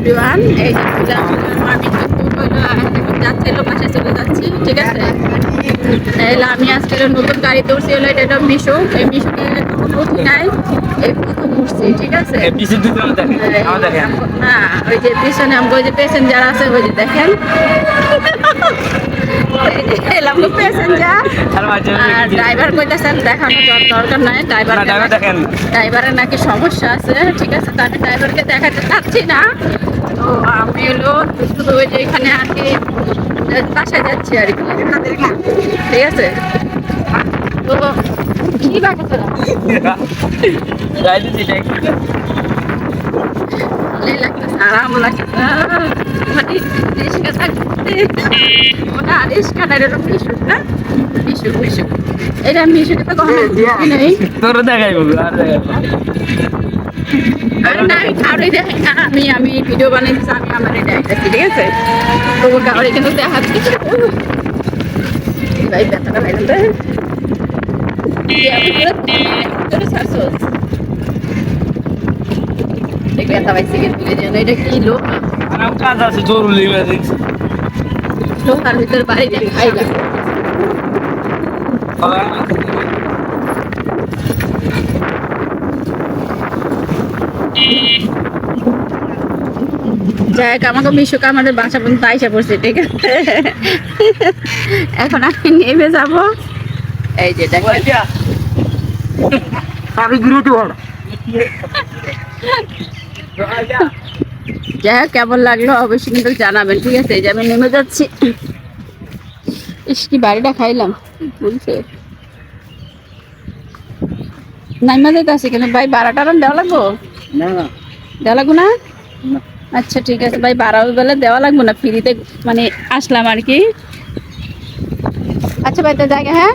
Everyone, এই যে পূজা আমি কিন্তু যাচ্ছি বাসায় চলে যাচ্ছি, ঠিক আছে। এলা আমি আজকে নতুন গাড়ি ধরছি, হলো এটা মিশো, এই মিশোকে উঠি নাই, এই প্রথম উঠছি, ঠিক আছে। না ওই যে পিছনে আমাকে ওই যে প্যাসেঞ্জার আছে, ওই যে দেখেন ড্রাইভার কইতেছেন দেখানো দরকার নাই, ড্রাইভারের নাকি সমস্যা আছে, ঠিক আছে। তো আমি ড্রাইভারকে দেখাতে চাচ্ছি না, তো আমি হলো শুধু ওই যে এখানে আর কি বাসায় যাচ্ছি আর কি, ঠিক আছে। তো কি বাকি আরাম লাগছে মানে রিস্কা থাকতে ওটা রিস্কা না, এটা মিশুক না, মিশুক মিশুক, এটা মিশুকে তো কখনো নেই তোর দেখাইবো আর দেখাইবো আমি ভিডিও বানিয়েছি, আমি আমার এটা দেখাচ্ছি, ঠিক আছে। তো কাউরে কিন্তু দেখাচ্ছি ভাই ব্যথাটা ভাই ব্যথা পাইছি কিন্তু এটা কি লোক কাজ আছে জরুরি লোহার ভিতরে বাড়িতে খাইলাম। যাই হোক, আমাকে মিশুক আমাদের বাসা পর্যন্ত আইসা পড়ছে, ঠিক আছে। এখন আমি নেমে যাব, এই যে দেখো যাই হোক, কেমন লাগলো অবশ্যই কিন্তু জানাবেন, ঠিক আছে। এই যে আমি নেমে যাচ্ছি, ইস কি বাড়িটা খাইলাম বলছে নাইমা যেতে আসি, কিন্তু ভাই ভাড়া টাড়া দেওয়া লাগবো না, দেওয়া লাগবো না? আচ্ছা ঠিক আছে ভাই, ভাড়া বেলা দেওয়া লাগবো না, ফ্রিতে মানে আসলাম আর কি। আচ্ছা ভাই, তো জায়গা, হ্যাঁ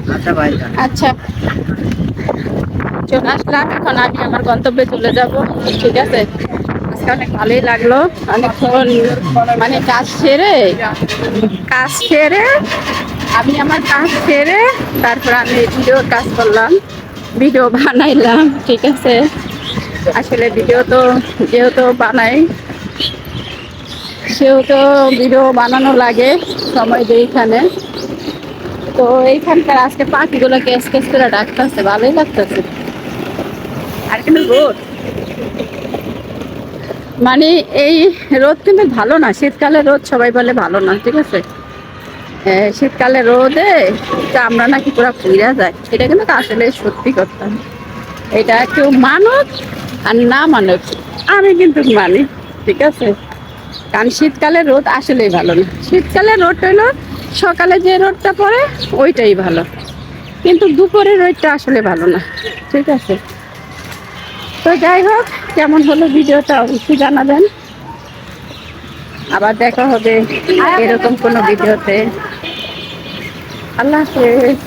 আচ্ছা চলে আসলাম, এখন আমি আমার গন্তব্যে চলে যাব, ঠিক আছে। আজকে অনেক ভালোই লাগলো, অনেকক্ষণ মানে কাজ সেরে আমি আমার কাজ সেরে তারপর আমি ভিডিওর কাজ করলাম, ভিডিও বানাইলাম, ঠিক আছে। আসলে ভিডিও তো যেহেতু বানাই সেহেতু ভিডিও বানানো লাগে, সময় দিই এখানে। তো এইখানকার আজকে পাখিগুলো কেস কেস করে ডাকতেছে, ভালোই লাগতেছে। আর কিন্তু রোদ মানে এই রোদ কিন্তু ভালো না, শীতকালে রোদ সবাই বলে ভালো না, ঠিক আছে। শীতকালে রোদে চামড়া নাকি পুরো পুড়ে যায়, এটা কিন্তু আসলে সত্যি কথা। এটা কেউ মানুক আর না মানুক, আমি কিন্তু মানি, ঠিক আছে। কারণ শীতকালে রোদ আসলেই ভালো না, শীতকালে রোদ হইলো সকালে যে রোদটা পড়ে ওইটাই ভালো, কিন্তু দুপুরের রোদটা আসলে ভালো না, ঠিক আছে। তো যাই হোক, কেমন হলো ভিডিওটা অবশ্যই জানাবেন, আবার দেখা হবে এরকম কোনো ভিডিওতে। আল্লাহ হাফেজ।